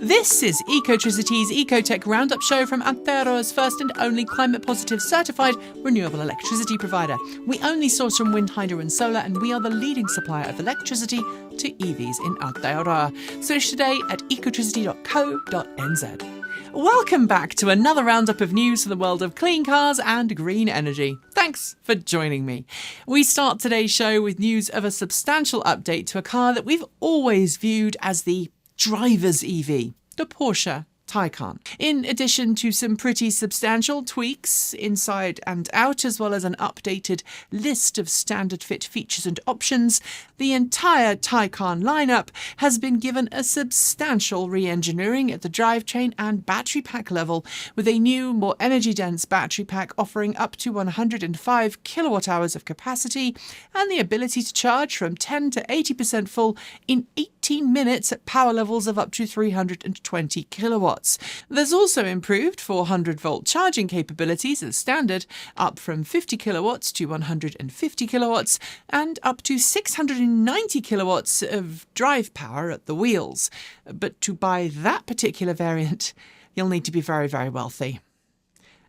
This is ecoTEC's ecoTEC Roundup show from Aptera's first and only climate-positive certified renewable electricity provider. We only source from wind, hydro and solar, and we are the leading supplier of electricity to EVs in Aptera. Search today at ecotecity.co.nz. Welcome back to another roundup of news from the world of clean cars and green energy. Thanks for joining me. We start today's show with news of a substantial update to a car that we've always viewed as the driver's EV, the Porsche Taycan. In addition to some pretty substantial tweaks inside and out, as well as an updated list of standard fit features and options, the entire Taycan lineup has been given a substantial re-engineering at the drivetrain and battery pack level, with a new, more energy-dense battery pack offering up to 105 kilowatt hours of capacity and the ability to charge from 10 to 80% full in 18 minutes at power levels of up to 320 kilowatts. There's also improved 400-volt charging capabilities as standard, up from 50 kilowatts to 150 kilowatts, and up to 690 kilowatts of drive power at the wheels. But to buy that particular variant, you'll need to be very, very wealthy.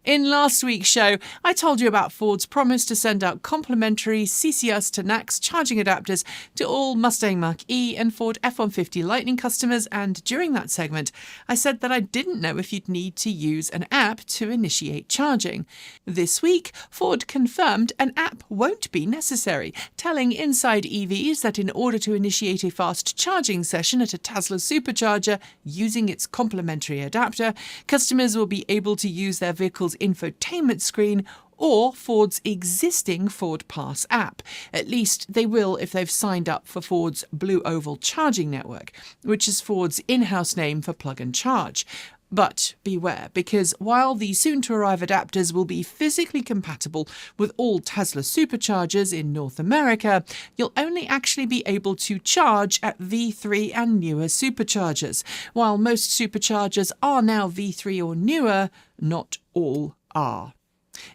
In last week's show, I told you about Ford's promise to send out complimentary CCS to NACS charging adapters to all Mustang Mach-E and Ford F-150 Lightning customers, and during that segment, I said that I didn't know if you'd need to use an app to initiate charging. This week, Ford confirmed an app won't be necessary, telling Inside EVs that in order to initiate a fast charging session at a Tesla supercharger using its complimentary adapter, customers will be able to use their vehicle's infotainment screen or Ford's existing Ford Pass app. At least they will if they've signed up for Ford's Blue Oval Charging Network, which is Ford's in-house name for plug and charge. But beware, because while the soon-to-arrive adapters will be physically compatible with all Tesla superchargers in North America, you'll only actually be able to charge at V3 and newer superchargers. While most superchargers are now V3 or newer, not all are.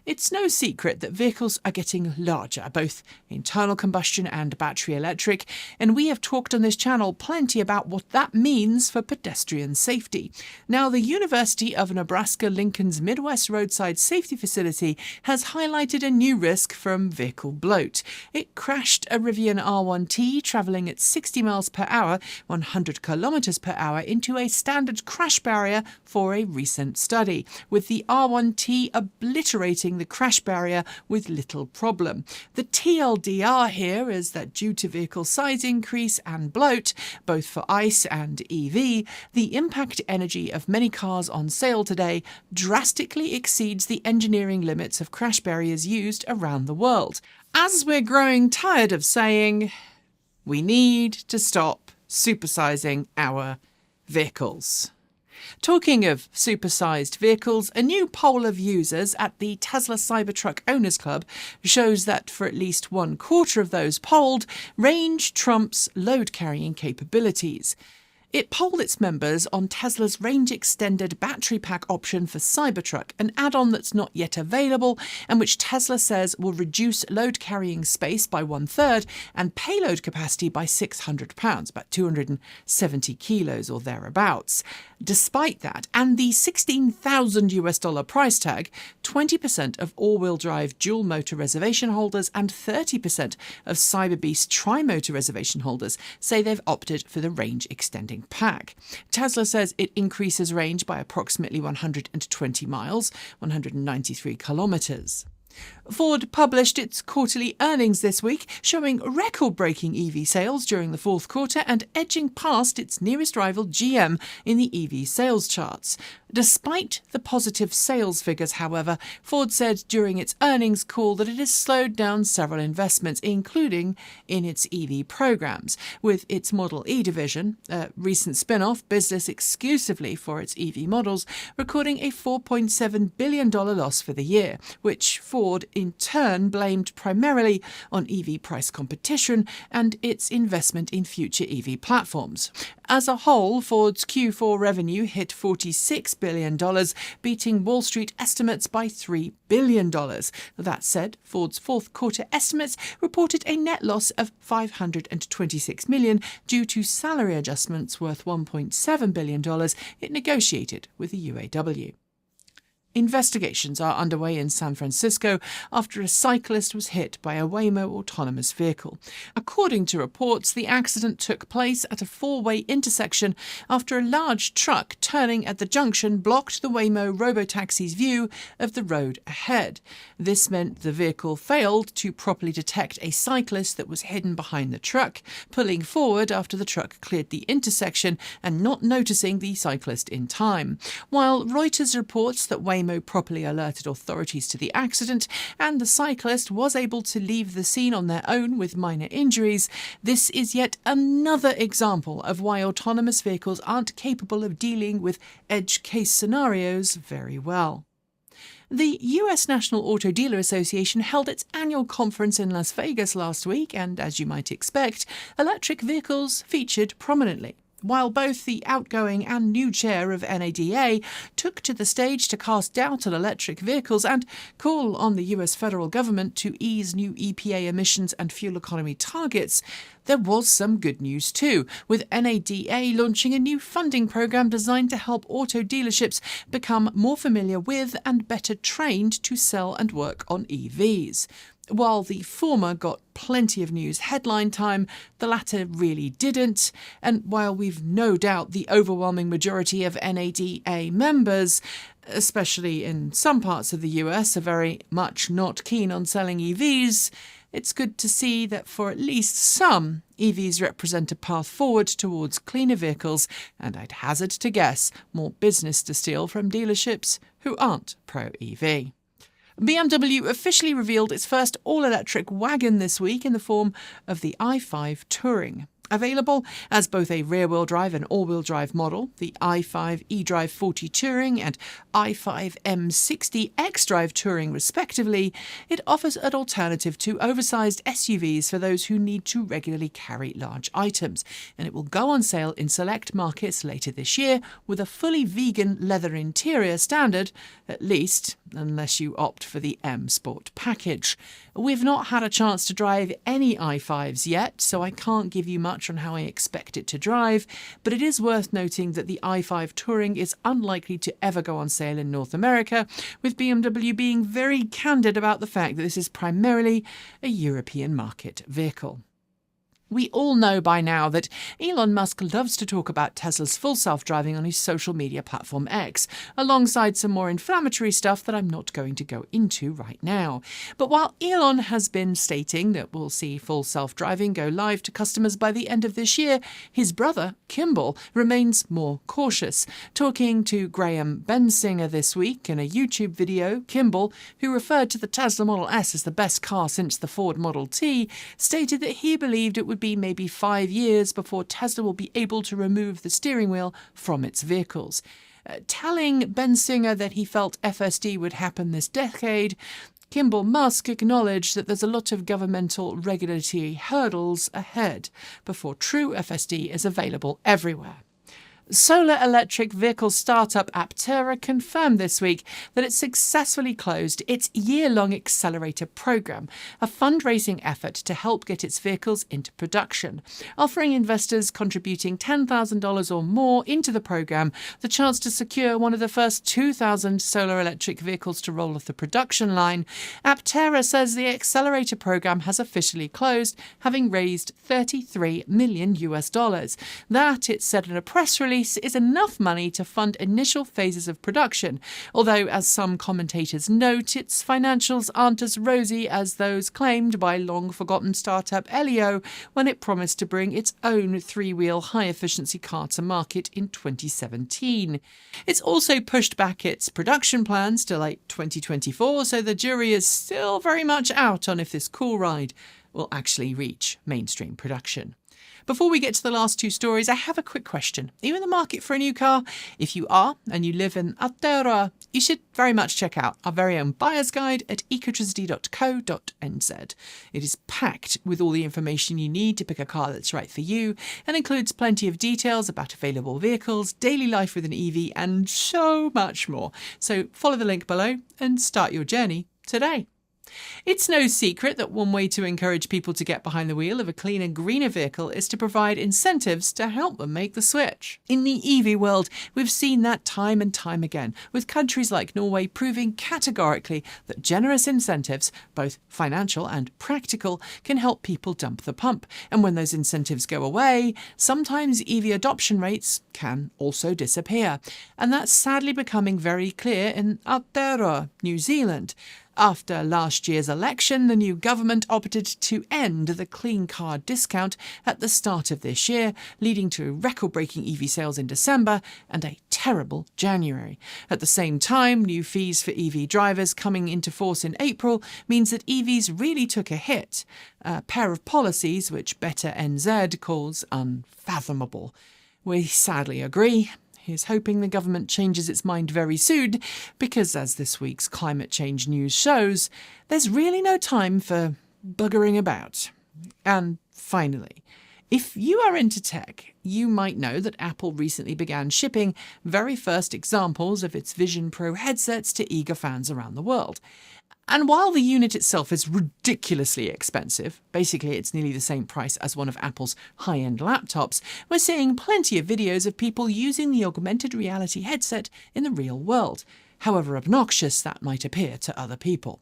It's no secret that vehicles are getting larger, both internal combustion and battery electric, and we have talked on this channel plenty about what that means for pedestrian safety. Now, the University of Nebraska-Lincoln's Midwest Roadside Safety Facility has highlighted a new risk from vehicle bloat. It crashed a Rivian R1T travelling at 60 miles per hour, 100 kilometers per hour, into a standard crash barrier for a recent study, with the R1T obliterating the crash barrier with little problem. The TLDR here is that due to vehicle size increase and bloat, both for ICE and EV, the impact energy of many cars on sale today drastically exceeds the engineering limits of crash barriers used around the world. As we're growing tired of saying, we need to stop supersizing our vehicles. Talking of supersized vehicles, a new poll of users at the Tesla Cybertruck Owners Club shows that for at least 1/4 of those polled, range trumps load-carrying capabilities. It polled its members on Tesla's range-extended battery pack option for Cybertruck, an add-on that's not yet available and which Tesla says will reduce load-carrying space by 1/3 and payload capacity by 600 pounds, about 270 kilos or thereabouts. Despite that, and the $16,000 price tag, 20% of all-wheel drive dual-motor reservation holders and 30% of Cyberbeast tri-motor reservation holders say they've opted for the range-extending pack. Tesla says it increases range by approximately 120 miles, 193 kilometers. Ford published its quarterly earnings this week, showing record-breaking EV sales during the fourth quarter and edging past its nearest rival GM in the EV sales charts. Despite the positive sales figures, however, Ford said during its earnings call that it has slowed down several investments, including in its EV programs, with its Model E division, a recent spin-off business exclusively for its EV models, recording a $4.7 billion loss for the year, which Ford Ford in turn blamed primarily on EV price competition and its investment in future EV platforms. As a whole, Ford's Q4 revenue hit $46 billion, beating Wall Street estimates by $3 billion. That said, Ford's fourth quarter estimates reported a net loss of $526 million due to salary adjustments worth $1.7 billion it negotiated with the UAW. Investigations are underway in San Francisco after a cyclist was hit by a Waymo autonomous vehicle. According to reports, the accident took place at a four-way intersection after a large truck turning at the junction blocked the Waymo robotaxi's view of the road ahead. This meant the vehicle failed to properly detect a cyclist that was hidden behind the truck, pulling forward after the truck cleared the intersection and not noticing the cyclist in time. While Reuters reports that Waymo properly alerted authorities to the accident and the cyclist was able to leave the scene on their own with minor injuries, this is yet another example of why autonomous vehicles aren't capable of dealing with edge case scenarios very well. The US National Auto Dealer Association held its annual conference in Las Vegas last week, and as you might expect, electric vehicles featured prominently. While both the outgoing and new chair of NADA took to the stage to cast doubt on electric vehicles and call on the US federal government to ease new EPA emissions and fuel economy targets, there was some good news too, with NADA launching a new funding program designed to help auto dealerships become more familiar with and better trained to sell and work on EVs. While the former got plenty of news headline time, the latter really didn't, and while we've no doubt the overwhelming majority of NADA members, especially in some parts of the US, are very much not keen on selling EVs, it's good to see that for at least some, EVs represent a path forward towards cleaner vehicles and I'd hazard to guess more business to steal from dealerships who aren't pro-EV. BMW officially revealed its first all-electric wagon this week in the form of the i5 Touring. Available as both a rear-wheel drive and all-wheel drive model, the i5 eDrive 40 Touring and i5 M60 xDrive Touring respectively, it offers an alternative to oversized SUVs for those who need to regularly carry large items, and it will go on sale in select markets later this year with a fully vegan leather interior standard, at least, unless you opt for the M Sport package. We've not had a chance to drive any i5s yet, so I can't give you much on how I expect it to drive, but it is worth noting that the i5 Touring is unlikely to ever go on sale in North America, with BMW being very candid about the fact that this is primarily a European market vehicle. We all know by now that Elon Musk loves to talk about Tesla's full self-driving on his social media platform X, alongside some more inflammatory stuff that I'm not going to go into right now. But while Elon has been stating that we'll see full self-driving go live to customers by the end of this year, his brother, Kimbal, remains more cautious. Talking to Graham Bensinger this week in a YouTube video, Kimbal, who referred to the Tesla Model S as the best car since the Ford Model T, stated that he believed it would be maybe 5 years before Tesla will be able to remove the steering wheel from its vehicles. Telling Bensinger that he felt FSD would happen this decade, Kimbal Musk acknowledged that there's a lot of governmental regulatory hurdles ahead before true FSD is available everywhere. Solar electric vehicle startup Aptera confirmed this week that it successfully closed its year-long Accelerator Program, a fundraising effort to help get its vehicles into production, offering investors contributing $10,000 or more into the program the chance to secure one of the first 2,000 solar electric vehicles to roll off the production line. Aptera says the Accelerator Program has officially closed, having raised $33 million. That, it said in a press release, is enough money to fund initial phases of production, although, as some commentators note, its financials aren't as rosy as those claimed by long-forgotten startup Elio when it promised to bring its own three-wheel high-efficiency car to market in 2017. It's also pushed back its production plans to late 2024, so the jury is still very much out on if this cool ride will actually reach mainstream production. Before we get to the last two stories, I have a quick question. Are you in the market for a new car? If you are, and you live in Aptera, you should very much check out our very own buyer's guide at ecotricity.co.nz. It is packed with all the information you need to pick a car that's right for you and includes plenty of details about available vehicles, daily life with an EV, and so much more. So follow the link below and start your journey today. It's no secret that one way to encourage people to get behind the wheel of a cleaner, greener vehicle is to provide incentives to help them make the switch. In the EV world, we've seen that time and time again, with countries like Norway proving categorically that generous incentives, both financial and practical, can help people dump the pump. And when those incentives go away, sometimes EV adoption rates can also disappear. And that's sadly becoming very clear in Aptera, New Zealand. After last year's election, the new government opted to end the clean car discount at the start of this year, leading to record-breaking EV sales in December and a terrible January. At the same time, new fees for EV drivers coming into force in April means that EVs really took a hit, a pair of policies which Better NZ calls unfathomable. We sadly agree. He's hoping the government changes its mind very soon because, as this week's climate change news shows, there's really no time for buggering about. And finally, if you are into tech, you might know that Apple recently began shipping very first examples of its Vision Pro headsets to eager fans around the world. And while the unit itself is ridiculously expensive, basically it's nearly the same price as one of Apple's high-end laptops, we're seeing plenty of videos of people using the augmented reality headset in the real world, however obnoxious that might appear to other people.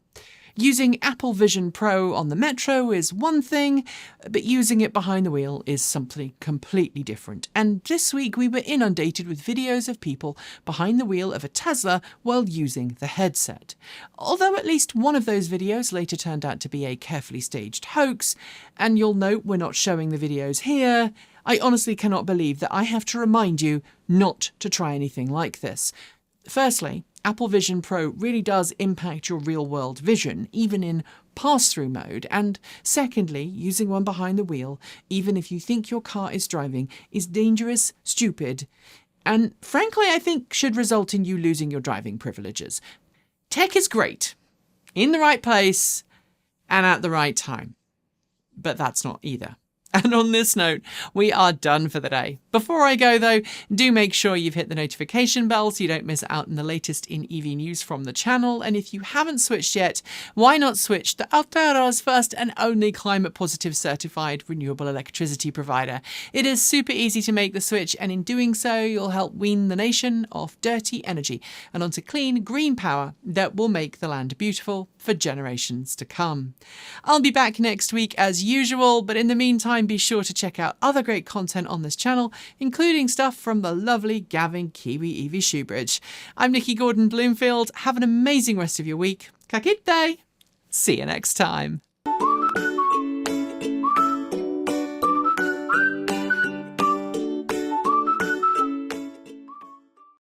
Using Apple Vision Pro on the metro is one thing, but using it behind the wheel is something completely different. And this week we were inundated with videos of people behind the wheel of a Tesla while using the headset. Although at least one of those videos later turned out to be a carefully staged hoax, and you'll note we're not showing the videos here, I honestly cannot believe that I have to remind you not to try anything like this. Firstly, Apple Vision Pro really does impact your real-world vision, even in pass-through mode. And secondly, using one behind the wheel, even if you think your car is driving, is dangerous, stupid, and frankly, I think should result in you losing your driving privileges. Tech is great, in the right place, and at the right time. But that's not either. And on this note, we are done for the day. Before I go though, do make sure you've hit the notification bell so you don't miss out on the latest in EV news from the channel. And if you haven't switched yet, why not switch to Aptera's first and only climate positive certified renewable electricity provider. It is super easy to make the switch, and in doing so, you'll help wean the nation off dirty energy and onto clean, green power that will make the land beautiful for generations to come. I'll be back next week as usual, but in the meantime, be sure to check out other great content on this channel, including stuff from the lovely Gavin Kiwi Evie Shoebridge. I'm Nikki Gordon Bloomfield. Have an amazing rest of your week. Ka kite! See you next time.